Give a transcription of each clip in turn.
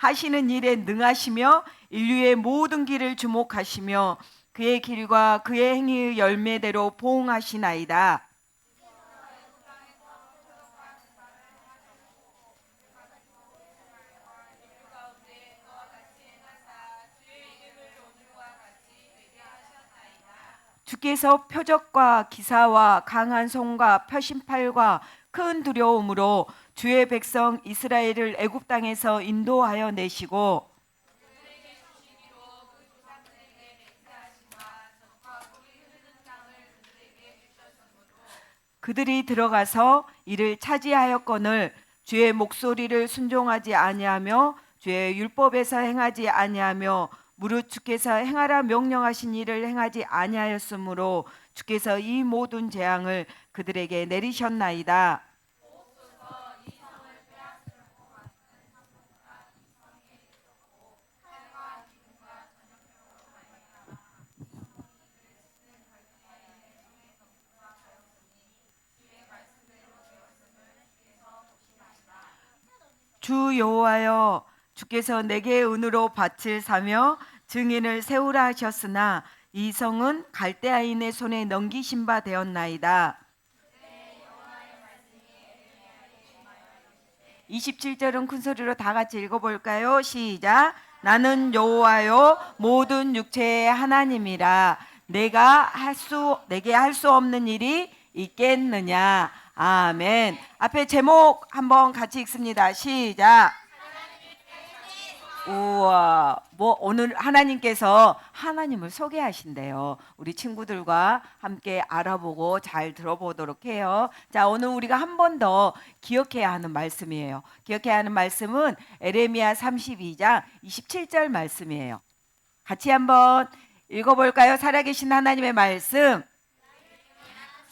하시는 일에 능하시며 인류의 모든 길을 주목하시며 그의 길과 그의 행위의 열매대로 보응하시나이다. 주께서 표적과 기사와 강한 손과 표심팔과 큰 두려움으로 주의 백성 이스라엘을 애굽 땅에서 인도하여 내시고 그들이 들어가서 이를 차지하였거늘 주의 목소리를 순종하지 아니하며 주의 율법에서 행하지 아니하며 무릇 주께서 행하라 명령하신 일을 행하지 아니하였으므로 주께서 이 모든 재앙을 그들에게 내리셨나이다. 주 여호와여, 주께서 내게 은으로 밭을 사며 증인을 세우라 하셨으나 이 성은 갈대아인의 손에 넘기신 바 되었나이다. 27절은 큰 소리로 다 같이 읽어볼까요? 시작. 나는 여호와요 모든 육체의 하나님이라. 내게 할 수 없는 일이 있겠느냐. 아멘. 앞에 제목 한번 같이 읽습니다. 시작. 우와, 오늘 하나님께서 하나님을 소개하신대요. 우리 친구들과 함께 알아보고 잘 들어보도록 해요. 자, 오늘 우리가 한 번 더 기억해야 하는 말씀이에요. 기억해야 하는 말씀은 에레미야 32장 27절 말씀이에요. 같이 한번 읽어볼까요? 살아계신 하나님의 말씀.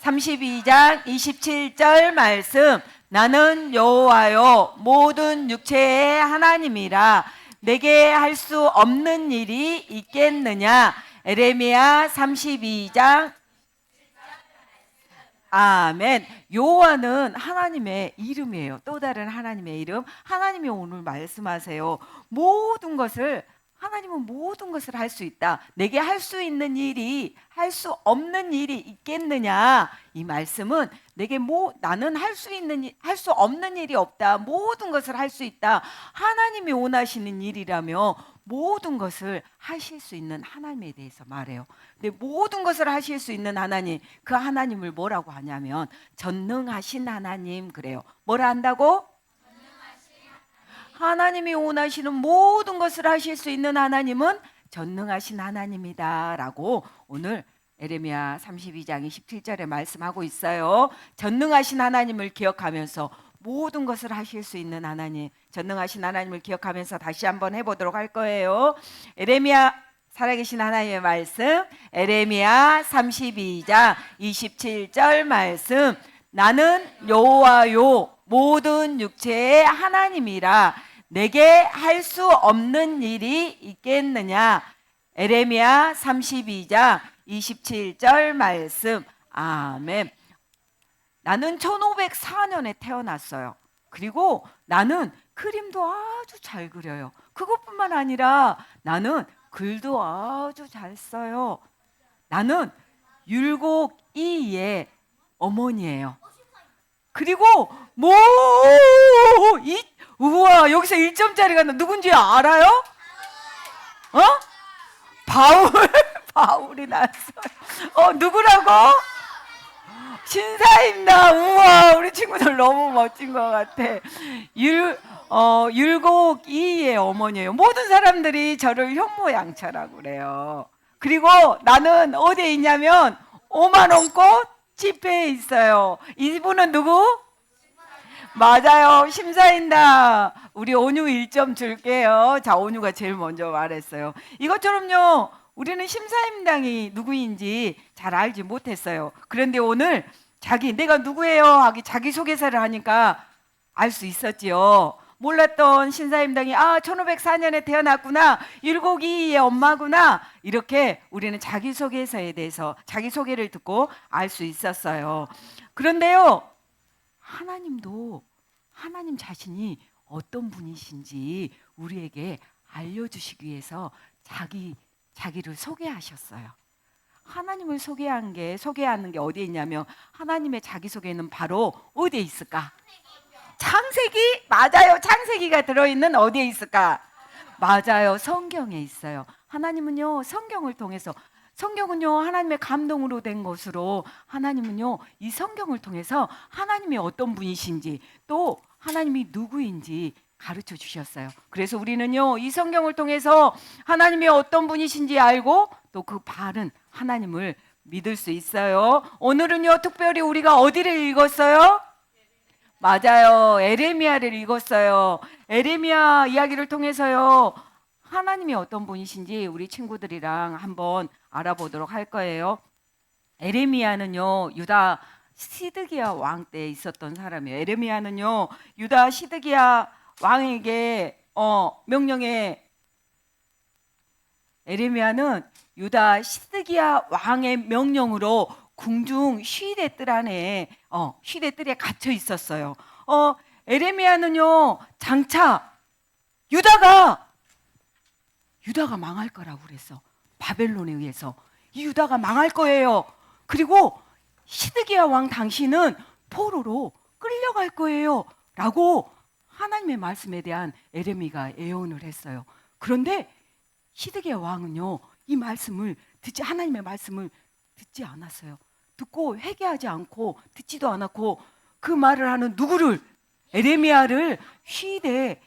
32장 27절 말씀. 나는 여호와요 모든 육체의 하나님이라. 내게 할 수 없는 일이 있겠느냐. 에레미야 32장. 아멘. 여호와는 하나님의 이름이에요. 또 다른 하나님의 이름. 하나님이 오늘 말씀하세요. 하나님은 모든 것을 할 수 있다. 내게 할 수 있는 일이, 할 수 없는 일이 있겠느냐. 이 말씀은 내게 나는 할 수 없는 일이 없다. 모든 것을 할 수 있다. 하나님이 원하시는 일이라며 모든 것을 하실 수 있는 하나님에 대해서 말해요. 근데 모든 것을 하실 수 있는 하나님, 그 하나님을 뭐라고 하냐면 전능하신 하나님 그래요. 뭐라 한다고? 하나님이 원하시는 모든 것을 하실 수 있는 하나님은 전능하신 하나님이다 라고 오늘 에레미야 32장 27절에 말씀하고 있어요. 전능하신 하나님을 기억하면서 모든 것을 하실 수 있는 하나님, 전능하신 하나님을 기억하면서 다시 한번 해보도록 할 거예요. 에레미야, 살아계신 하나님의 말씀, 에레미야 32장 27절 말씀. 나는 여호와요 모든 육체의 하나님이라. 내게 할 수 없는 일이 있겠느냐. 에레미야 32장 27절 말씀. 아멘. 나는 1504년에 태어났어요. 그리고 나는 그림도 아주 잘 그려요. 그것뿐만 아니라 나는 글도 아주 잘 써요. 나는 율곡이의 어머니예요. 그리고 우와, 여기서 1점짜리가 누군지 알아요? 어? 바울이 나왔어요. 누구라고? 신사입니다. 우와, 우리 친구들 너무 멋진 것 같아. 율곡이의 어머니예요. 모든 사람들이 저를 현모양처라고 그래요. 그리고 나는 어디에 있냐면 5만 원꽃 집회에 있어요. 이분은 누구? 맞아요. 심사인다. 우리 온유 1점 줄게요. 자, 온유가 제일 먼저 말했어요. 이것처럼요, 우리는 심사임당이 누구인지 잘 알지 못했어요. 그런데 오늘 내가 누구예요? 하기 자기소개서를 하니까 알 수 있었지요. 몰랐던 신사임당이 1504년에 태어났구나. 율곡이의 엄마구나. 이렇게 우리는 자기소개서에 대해서 자기소개를 듣고 알 수 있었어요. 그런데요, 하나님 자신이 어떤 분이신지 우리에게 알려주시기 위해서 자기를 소개하셨어요. 하나님을 소개하는 게 어디에 있냐면 하나님의 자기소개는 바로 어디에 있을까? 창세기? 맞아요. 창세기가 들어있는 어디에 있을까? 맞아요. 성경에 있어요. 하나님은요, 성경은요, 하나님의 감동으로 된 것으로 하나님은요, 이 성경을 통해서 하나님이 어떤 분이신지 또 하나님이 누구인지 가르쳐 주셨어요. 그래서 우리는요, 이 성경을 통해서 하나님이 어떤 분이신지 알고 또 그 바른 하나님을 믿을 수 있어요. 오늘은요, 특별히 우리가 어디를 읽었어요? 맞아요. 에레미야를 읽었어요. 에레미야 이야기를 통해서요, 하나님이 어떤 분이신지 우리 친구들이랑 한번 알아보도록 할 거예요. 에레미야는요, 유다 시드기야 왕 때 있었던 사람이에요. 에레미야는요, 유다 시드기야 왕에게 명령에, 에레미야는 유다 시드기야 왕의 명령으로 궁중 쉬대뜰에 갇혀 있었어요. 에레미야는요, 장차 유다가 망할 거라고 그랬어. 바벨론에 의해서 이 유다가 망할 거예요. 그리고 시드기야 왕 당신은 포로로 끌려갈 거예요 라고 하나님의 말씀에 대한 에레미야가 예언을 했어요. 그런데 시드기야 왕은요, 이 말씀을 하나님의 말씀을 듣지 않았어요. 듣고 회개하지 않고 듣지도 않았고 그 말을 하는 누구를? 에레미야를 쉬대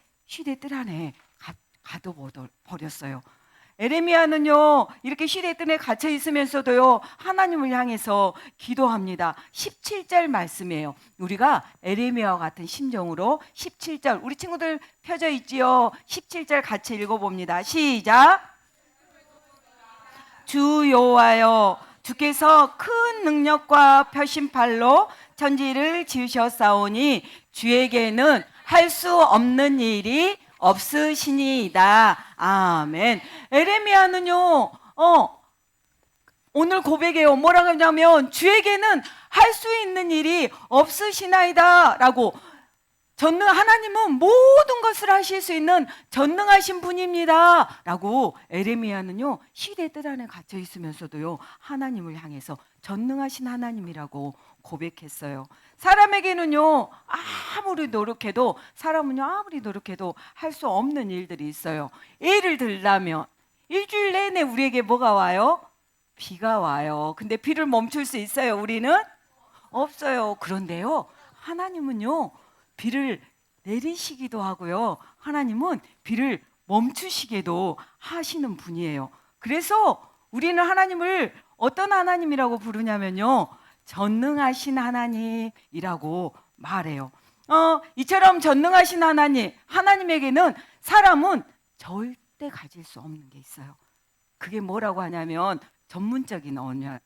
뜰 안에 가둬버렸어요. 에레미야는요, 이렇게 시대 뜰에 갇혀 있으면서도요, 하나님을 향해서 기도합니다. 17절 말씀이에요. 우리가 에레미야와 같은 심정으로 17절, 우리 친구들 펴져 있지요? 17절 같이 읽어봅니다. 시작. 주 여호와여, 주께서 큰 능력과 표심팔로 천지를 지으셨사오니 주에게는 할 수 없는 일이 없으시니이다. 아멘. 에레미야는요, 오늘 고백해요. 뭐라고 하냐면 주에게는 할 수 있는 일이 없으시나이다 라고. 하나님은 모든 것을 하실 수 있는 전능하신 분입니다 라고 에레미야는요, 시대 뜰 안에 갇혀 있으면서도요, 하나님을 향해서 전능하신 하나님이라고 고백했어요. 사람에게는요, 아무리 노력해도 할 수 없는 일들이 있어요. 예를 들자면 일주일 내내 우리에게 뭐가 와요? 비가 와요. 근데 비를 멈출 수 있어요? 우리는 없어요. 그런데요, 하나님은요, 비를 내리시기도 하고요, 하나님은 비를 멈추시게도 하시는 분이에요. 그래서 우리는 하나님을 어떤 하나님이라고 부르냐면요, 전능하신 하나님이라고 말해요. 이처럼 전능하신 하나님에게는 사람은 절대 가질 수 없는 게 있어요. 그게 뭐라고 하냐면 전문적인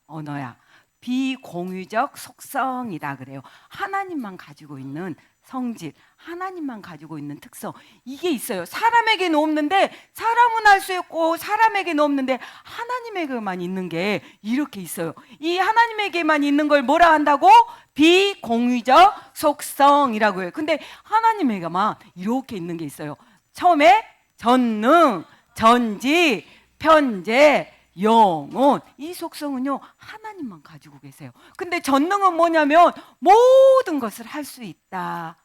언어야. 비공유적 속성이라 그래요. 하나님만 가지고 있는 성질, 하나님만 가지고 있는 특성, 이게 있어요. 사람에게는 없는데, 사람은 할 수 있고 사람에게는 없는데 하나님에게만 있는 게 이렇게 있어요. 이 하나님에게만 있는 걸 뭐라 한다고? 비공유적 속성이라고 해요. 근데 하나님에게만 이렇게 있는 게 있어요. 처음에 전능, 전지, 편재, 영혼, 이 속성은요, 하나님만 가지고 계세요. 근데 전능은 뭐냐면 모든 것을 할 수 있다.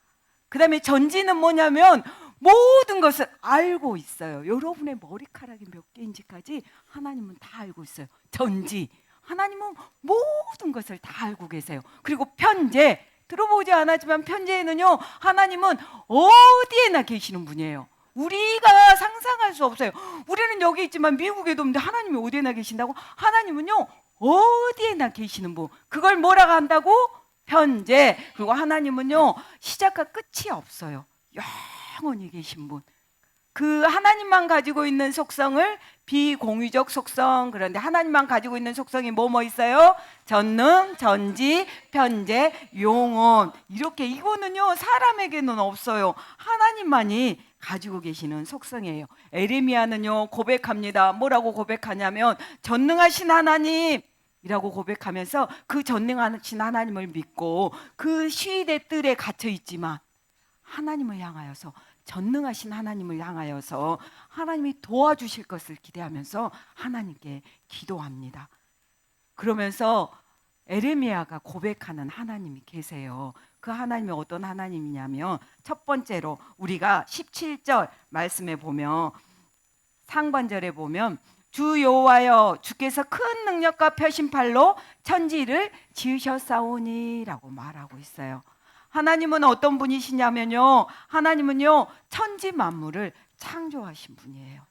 그 다음에 전지는 뭐냐면 모든 것을 알고 있어요. 여러분의 머리카락이 몇 개인지까지 하나님은 다 알고 있어요. 전지, 하나님은 모든 것을 다 알고 계세요. 그리고 편재, 들어보지 않았지만 편재에는요, 하나님은 어디에나 계시는 분이에요. 우리가 상상할 수 없어요. 우리는 여기 있지만 미국에도 없는데 하나님이 어디에나 계신다고? 하나님은요, 어디에나 계시는 분. 그걸 뭐라고 한다고? 편재. 그리고 하나님은요, 시작과 끝이 없어요. 영원히 계신 분. 그 하나님만 가지고 있는 속성을 비공유적 속성, 그런데 하나님만 가지고 있는 속성이 뭐 있어요? 전능, 전지, 편재, 영혼. 이렇게, 이거는요, 사람에게는 없어요. 하나님만이 가지고 계시는 속성이에요. 에레미야는요, 고백합니다. 뭐라고 고백하냐면 전능하신 하나님이라고 고백하면서 그 전능하신 하나님을 믿고 그 시대 뜰에 갇혀 있지만 하나님을 향하여서 전능하신 하나님을 향하여서 하나님이 도와주실 것을 기대하면서 하나님께 기도합니다. 그러면서 에레미야가 고백하는 하나님이 계세요. 그 하나님이 어떤 하나님이냐면, 첫 번째로 우리가 17절 말씀에 보면, 상반절에 보면, 주 여호와여 주께서 큰 능력과 펴신팔로 천지를 지으셨사오니 라고 말하고 있어요. 하나님은 어떤 분이시냐면요, 하나님은요 천지 만물을 창조하신 분이에요.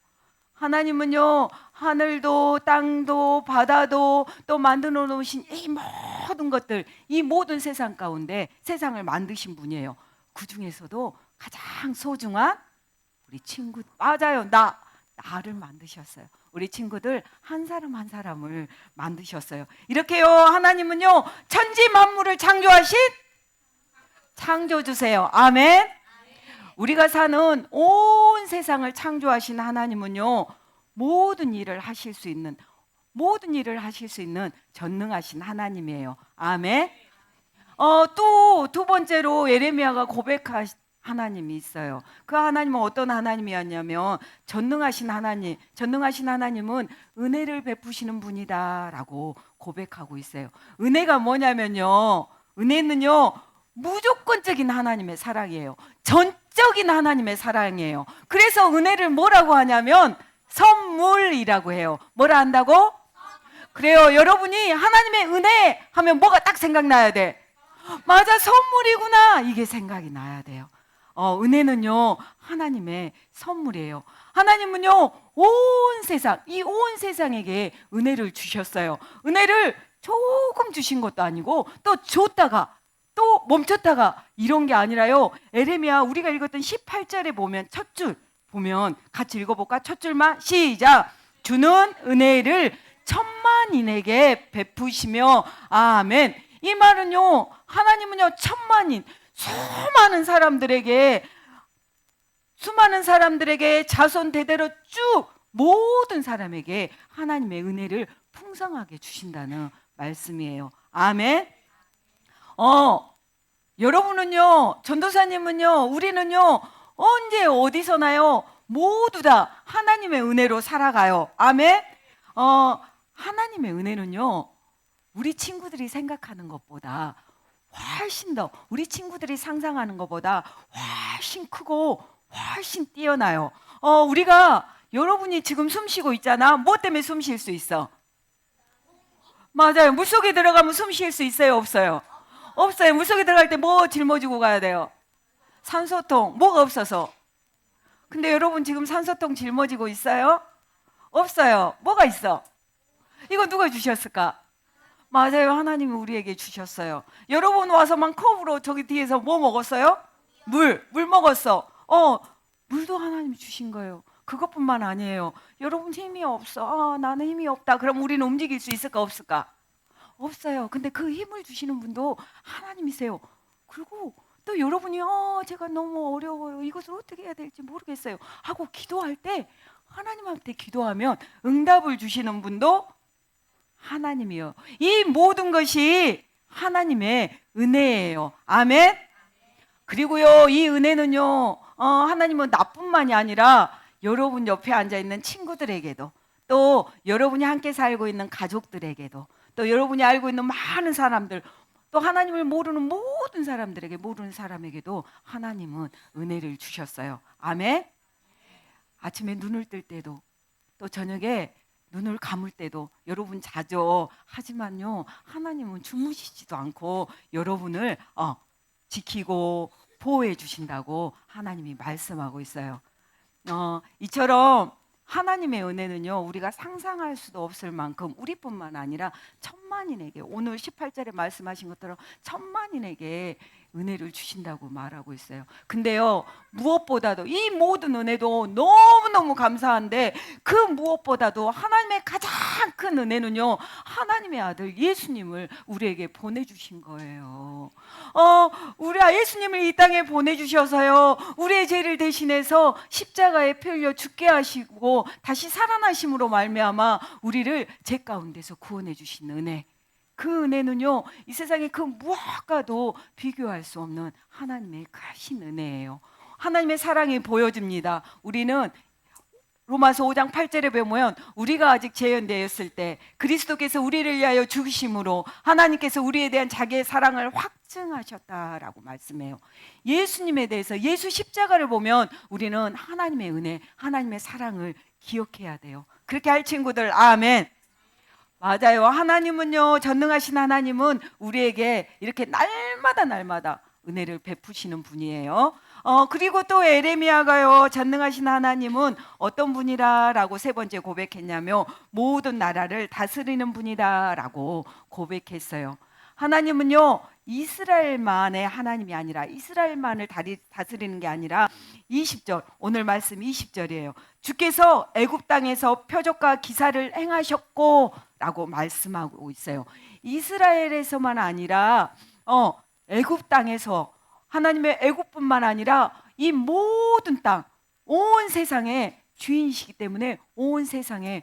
하나님은요 하늘도 땅도 바다도 또 만들어 놓으신 이 모든 것들, 이 모든 세상 가운데 세상을 만드신 분이에요. 그 중에서도 가장 소중한 우리 친구, 맞아요, 나를 만드셨어요. 우리 친구들 한 사람 한 사람을 만드셨어요. 이렇게요 하나님은요 천지 만물을 창조하신 창조주세요. 아멘. 우리가 사는 온 세상을 창조하신 하나님은요 모든 일을 하실 수 있는 전능하신 하나님이에요. 아멘. 또 두 번째로 예레미야가 고백한 하나님이 있어요. 그 하나님은 어떤 하나님이었냐면, 전능하신 하나님은 은혜를 베푸시는 분이다라고 고백하고 있어요. 은혜가 뭐냐면요, 은혜는요 무조건적인 하나님의 사랑이에요. 전적인 하나님의 사랑이에요. 그래서 은혜를 뭐라고 하냐면 선물이라고 해요. 뭐라 한다고? 그래요. 여러분이 하나님의 은혜 하면 뭐가 딱 생각나야 돼? 맞아, 선물이구나, 이게 생각이 나야 돼요. 은혜는요 하나님의 선물이에요. 하나님은요 이 온 세상에게 은혜를 주셨어요. 은혜를 조금 주신 것도 아니고 또 줬다가 또 멈췄다가 이런 게 아니라요. 에레미야 우리가 읽었던 18절에 보면 첫 줄 보면 같이 읽어볼까? 첫 줄만 시작. 주는 은혜를 천만인에게 베푸시며 아멘. 이 말은요 하나님은요 천만인 수많은 사람들에게 자손 대대로 쭉 모든 사람에게 하나님의 은혜를 풍성하게 주신다는 말씀이에요. 아멘. 여러분은요, 전도사님은요, 우리는요 언제 어디서나요 모두 다 하나님의 은혜로 살아가요. 아멘. 하나님의 은혜는요 우리 친구들이 생각하는 것보다 훨씬 더, 우리 친구들이 상상하는 것보다 훨씬 크고 훨씬 뛰어나요. 우리가, 여러분이 지금 숨 쉬고 있잖아. 뭐 때문에 숨 쉴 수 있어? 맞아요. 물속에 들어가면 숨 쉴 수 있어요, 없어요? 없어요. 물속에 들어갈 때 뭐 짊어지고 가야 돼요? 산소통. 뭐가 없어서? 근데 여러분 지금 산소통 짊어지고 있어요? 없어요. 뭐가 있어? 이거 누가 주셨을까? 맞아요. 하나님이 우리에게 주셨어요. 여러분 와서만 컵으로 저기 뒤에서 뭐 먹었어요? 물 먹었어. 물도 하나님이 주신 거예요. 그것뿐만 아니에요. 여러분 힘이 없어. 나는 힘이 없다. 그럼 우리는 움직일 수 있을까 없을까? 없어요. 근데 그 힘을 주시는 분도 하나님이세요. 그리고 또 여러분이 제가 너무 어려워요. 이것을 어떻게 해야 될지 모르겠어요. 하고 기도할 때 하나님한테 기도하면 응답을 주시는 분도 하나님이요. 이 모든 것이 하나님의 은혜예요. 아멘. 그리고요 이 은혜는요 하나님은 나뿐만이 아니라 여러분 옆에 앉아있는 친구들에게도, 또 여러분이 함께 살고 있는 가족들에게도, 또 여러분이 알고 있는 많은 사람들, 또 하나님을 모르는 모든 사람에게도 하나님은 은혜를 주셨어요. 아멘. 아침에 눈을 뜰 때도, 또 저녁에 눈을 감을 때도 여러분 자죠. 하지만요 하나님은 주무시지도 않고 여러분을 지키고 보호해 주신다고 하나님이 말씀하고 있어요. 이처럼 하나님의 은혜는요 우리가 상상할 수도 없을 만큼 우리뿐만 아니라 천만인에게, 오늘 18절에 말씀하신 것처럼 천만인에게 은혜를 주신다고 말하고 있어요. 근데요 무엇보다도 이 모든 은혜도 너무너무 감사한데, 그 무엇보다도 하나님의 가장 큰 은혜는요 하나님의 아들 예수님을 우리에게 보내주신 거예요. 우리 예수님을 이 땅에 보내주셔서요 우리의 죄를 대신해서 십자가에 펴려 죽게 하시고 다시 살아나심으로 말미암아 우리를 죄 가운데서 구원해 주신 은혜, 그 은혜는요 이 세상의 그 무엇과도 비교할 수 없는 하나님의 크신 은혜예요. 하나님의 사랑이 보여집니다. 우리는 로마서 5장 8절에 보면 우리가 아직 재현되었을 때 그리스도께서 우리를 위하여 죽으심으로 하나님께서 우리에 대한 자기의 사랑을 확증하셨다라고 말씀해요. 예수님에 대해서 예수 십자가를 보면 우리는 하나님의 은혜, 하나님의 사랑을 기억해야 돼요. 그렇게 할 친구들 아멘. 맞아요. 하나님은요, 전능하신 하나님은 우리에게 이렇게 날마다 은혜를 베푸시는 분이에요. 그리고 또 에레미야가요, 전능하신 하나님은 어떤 분이라라고 세 번째 고백했냐며 모든 나라를 다스리는 분이다라고 고백했어요. 하나님은요, 이스라엘만의 하나님이 아니라 이스라엘만을 다스리는 게 아니라 20절, 오늘 말씀 20절이에요. 주께서 애굽 땅에서 표적과 기사를 행하셨고 라고 말씀하고 있어요. 이스라엘에서만 아니라 애굽 땅에서 하나님의 애굽뿐만 아니라 이 모든 땅, 온 세상의 주인이시기 때문에 온 세상의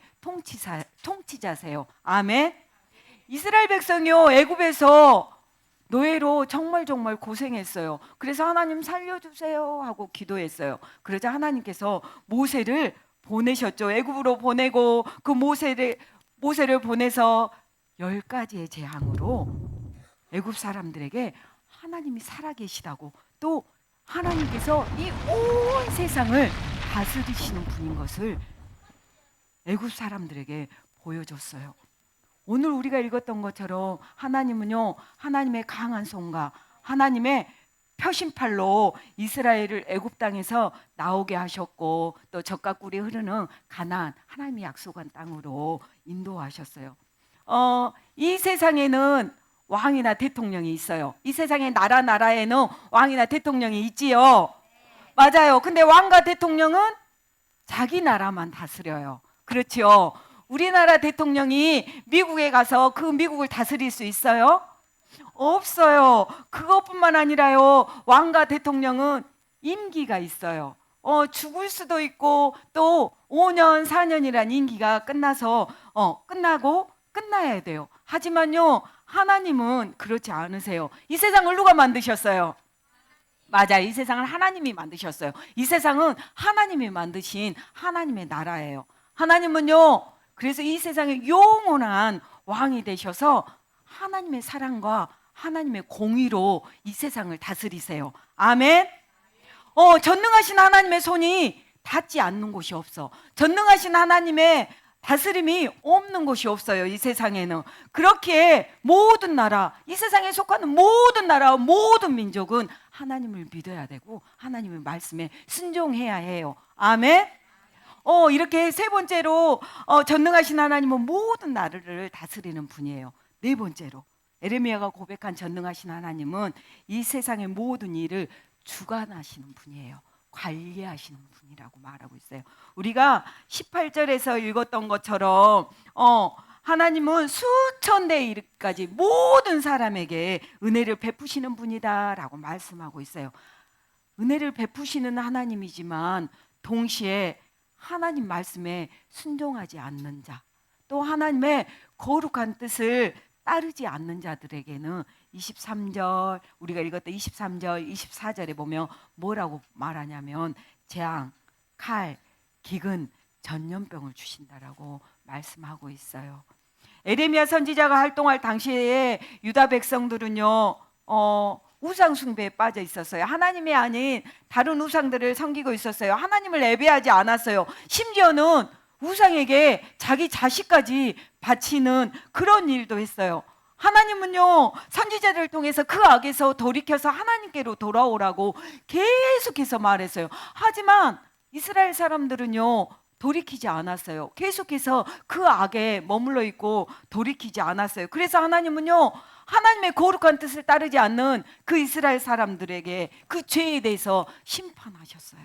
통치자세요. 아멘. 이스라엘 백성이요, 애굽에서 노예로 정말 고생했어요. 그래서 하나님 살려주세요 하고 기도했어요. 그러자 하나님께서 모세를 보내셨죠. 애굽으로 보내고 그 모세를 보내서 10가지의 재앙으로 애굽 사람들에게 하나님이 살아계시다고, 또 하나님께서 이 온 세상을 다스리시는 분인 것을 애굽 사람들에게 보여줬어요. 오늘 우리가 읽었던 것처럼 하나님은요, 하나님의 강한 손과 하나님의 표심팔로 이스라엘을 애굽 땅에서 나오게 하셨고, 또 젖과 꿀이 흐르는 가나안, 하나님이 약속한 땅으로 인도하셨어요. 이 세상에는 왕이나 대통령이 있어요. 이 세상의 나라에는 왕이나 대통령이 있지요. 맞아요. 근데 왕과 대통령은 자기 나라만 다스려요. 그렇죠. 우리나라 대통령이 미국에 가서 그 미국을 다스릴 수 있어요? 없어요. 그것뿐만 아니라요, 왕과 대통령은 임기가 있어요. 죽을 수도 있고, 또 5년, 4년이란 임기가 끝나고 끝나야 돼요. 하지만요, 하나님은 그렇지 않으세요. 이 세상을 누가 만드셨어요? 맞아요. 이 세상을 하나님이 만드셨어요. 이 세상은 하나님이 만드신 하나님의 나라예요. 하나님은요, 그래서 이 세상에 영원한 왕이 되셔서 하나님의 사랑과 하나님의 공의로 이 세상을 다스리세요. 아멘. 전능하신 하나님의 손이 닿지 않는 곳이 없어. 전능하신 하나님의 다스림이 없는 곳이 없어요. 이 세상에는. 그렇게 모든 나라, 이 세상에 속하는 모든 나라와 모든 민족은 하나님을 믿어야 되고 하나님의 말씀에 순종해야 해요. 아멘. 이렇게 세 번째로 전능하신 하나님은 모든 나라를 다스리는 분이에요. 네 번째로 에레미야가 고백한 전능하신 하나님은 이 세상의 모든 일을 주관하시는 분이에요. 관리하시는 분이라고 말하고 있어요. 우리가 18절에서 읽었던 것처럼 하나님은 수천 대 일까지 모든 사람에게 은혜를 베푸시는 분이다라고 말씀하고 있어요. 은혜를 베푸시는 하나님이지만 동시에 하나님 말씀에 순종하지 않는 자, 또 하나님의 거룩한 뜻을 따르지 않는 자들에게는 23절, 우리가 읽었던 23절, 24절에 보면 뭐라고 말하냐면 재앙, 칼, 기근, 전염병을 주신다라고 말씀하고 있어요. 에레미야 선지자가 활동할 당시에 유다 백성들은요, 우상 숭배에 빠져 있었어요. 하나님이 아닌 다른 우상들을 섬기고 있었어요. 하나님을 예배하지 않았어요. 심지어는 우상에게 자기 자식까지 바치는 그런 일도 했어요. 하나님은요, 선지자들을 통해서 그 악에서 돌이켜서 하나님께로 돌아오라고 계속해서 말했어요. 하지만 이스라엘 사람들은요, 돌이키지 않았어요. 계속해서 그 악에 머물러 있고 돌이키지 않았어요. 그래서 하나님은요, 하나님의 거룩한 뜻을 따르지 않는 그 이스라엘 사람들에게 그 죄에 대해서 심판하셨어요.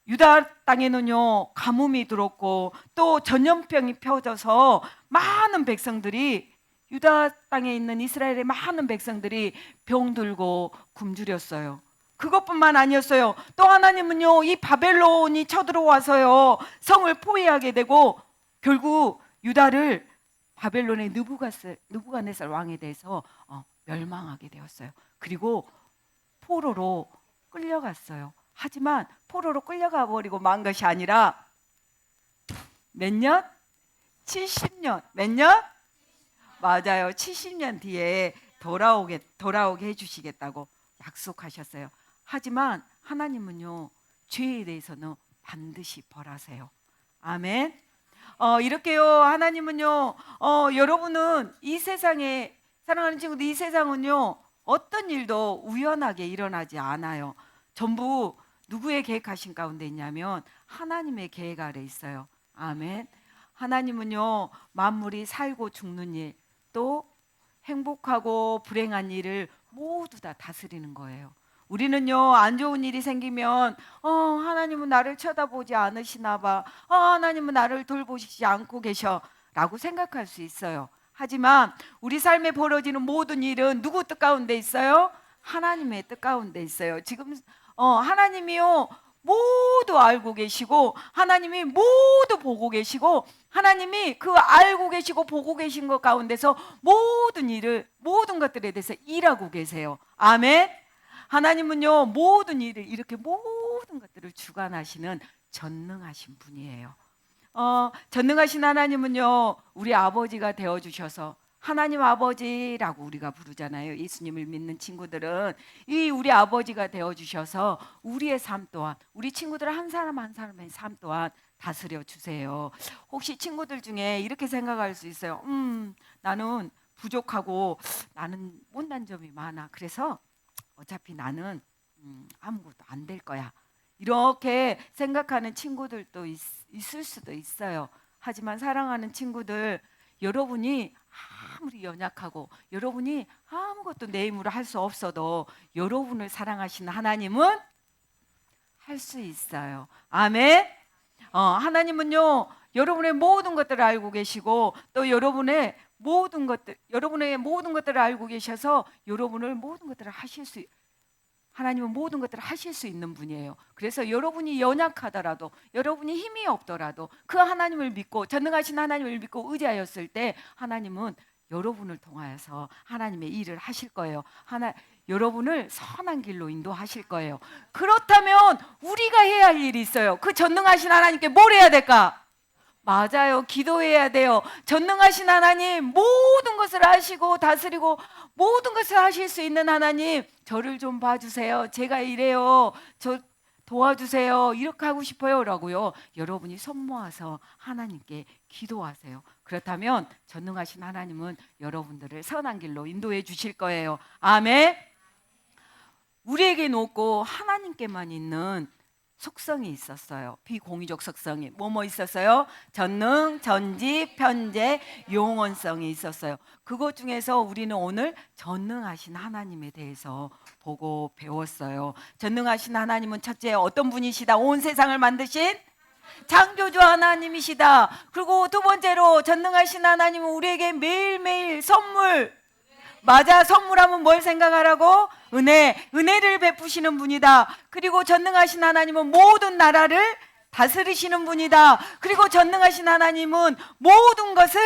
유다 땅에는요, 가뭄이 들었고 또 전염병이 펴져서 많은 백성들이, 유다 땅에 있는 이스라엘의 많은 백성들이 병들고 굶주렸어요. 그것뿐만 아니었어요. 또 하나님은요, 이 바벨론이 쳐들어와서요, 성을 포위하게 되고 결국 유다를 바벨론의 느부갓네살 왕에 대해서 멸망하게 되었어요. 그리고 포로로 끌려갔어요. 하지만 포로로 끌려가 버리고 만 것이 아니라 몇 년? 70년. 몇 년? 맞아요. 70년 뒤에 돌아오게 해주시겠다고 약속하셨어요. 하지만 하나님은요, 죄에 대해서는 반드시 벌하세요. 아멘. 이렇게요, 하나님은요, 여러분은 이 세상에, 사랑하는 친구들, 이 세상은요, 어떤 일도 우연하게 일어나지 않아요. 전부 누구의 계획하신 가운데 있냐면 하나님의 계획 아래 있어요. 아멘. 하나님은요, 만물이 살고 죽는 일, 또 행복하고 불행한 일을 모두 다 다스리는 거예요. 우리는요, 안 좋은 일이 생기면 하나님은 나를 쳐다보지 않으시나 봐, 하나님은 나를 돌보시지 않고 계셔 라고 생각할 수 있어요. 하지만 우리 삶에 벌어지는 모든 일은 누구 뜻 가운데 있어요? 하나님의 뜻 가운데 있어요. 지금 하나님이요, 모두 알고 계시고, 하나님이 모두 보고 계시고, 하나님이 그 알고 계시고 보고 계신 것 가운데서 모든 것들에 대해서 일하고 계세요. 아멘. 하나님은요, 모든 일을, 이렇게 모든 것들을 주관하시는 전능하신 분이에요. 전능하신 하나님은요, 우리 아버지가 되어주셔서, 하나님 아버지라고 우리가 부르잖아요. 예수님을 믿는 친구들은 이 우리 아버지가 되어주셔서 우리의 삶 또한, 우리 친구들 한 사람 한 사람의 삶 또한 다스려 주세요. 혹시 친구들 중에 이렇게 생각할 수 있어요. 나는 부족하고 나는 못난 점이 많아. 그래서 어차피 나는 아무것도 안 될 거야. 이렇게 생각하는 친구들도 있을 수도 있어요. 하지만 사랑하는 친구들, 여러분이 아무리 연약하고 여러분이 아무것도 내 힘으로 할 수 없어도 여러분을 사랑하시는 하나님은 할 수 있어요. 아멘. 하나님은요, 여러분의 모든 것들을 알고 계시고, 또 여러분의 모든 것들을 알고 계셔서 여러분을 모든 것들을 하나님은 모든 것들을 하실 수 있는 분이에요. 그래서 여러분이 연약하더라도, 여러분이 힘이 없더라도 그 하나님을 믿고, 전능하신 하나님을 믿고 의지하였을 때 하나님은 여러분을 통하여서 하나님의 일을 하실 거예요. 여러분을 선한 길로 인도하실 거예요. 그렇다면 우리가 해야 할 일이 있어요. 그 전능하신 하나님께 뭘 해야 될까? 맞아요. 기도해야 돼요. 전능하신 하나님, 모든 것을 아시고 다스리고 모든 것을 하실 수 있는 하나님, 저를 좀 봐주세요. 제가 이래요. 저 도와주세요. 이렇게 하고 싶어요. 라고요. 여러분이 손 모아서 하나님께 기도하세요. 그렇다면 전능하신 하나님은 여러분들을 선한 길로 인도해 주실 거예요. 아멘. 우리에게는 없고 하나님께만 있는 속성이 있었어요. 비공유적 속성이 뭐뭐 있었어요? 전능, 전지, 편재, 용언성이 있었어요. 그것 중에서 우리는 오늘 전능하신 하나님에 대해서 보고 배웠어요. 전능하신 하나님은 첫째 어떤 분이시다? 온 세상을 만드신 창조주 하나님이시다. 그리고 두 번째로 전능하신 하나님은 우리에게 매일매일 선물, 맞아, 선물하면 뭘 생각하라고? 은혜를 베푸시는 분이다. 그리고 전능하신 하나님은 모든 나라를 다스리시는 분이다. 그리고 전능하신 하나님은 모든 것을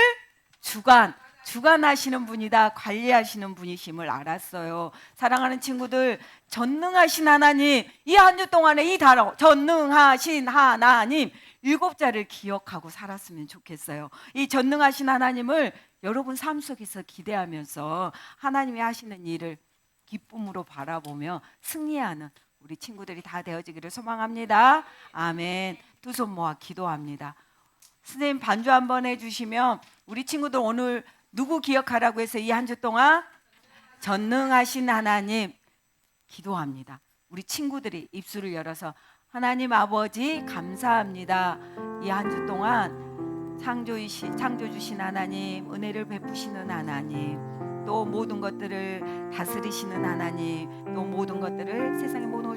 주관하시는 분이다. 관리하시는 분이심을 알았어요. 사랑하는 친구들, 전능하신 하나님, 이 한 주 동안에 이 단어 전능하신 하나님 7자를 기억하고 살았으면 좋겠어요. 이 전능하신 하나님을 여러분 삶 속에서 기대하면서 하나님이 하시는 일을 기쁨으로 바라보며 승리하는 우리 친구들이 다 되어지기를 소망합니다. 아멘. 두 손 모아 기도합니다. 선생님 반주 한번 해주시면 우리 친구들 오늘 누구 기억하라고 해서 이 한 주 동안 전능하신 하나님 기도합니다. 우리 친구들이 입술을 열어서 하나님 아버지 감사합니다. 이 한 주 동안 창조 주신 하나님, 은혜를 베푸시는 하나님, 또 모든 것들을 다스리시는 하나님, 또 모든 것들을 세상의 모든 걸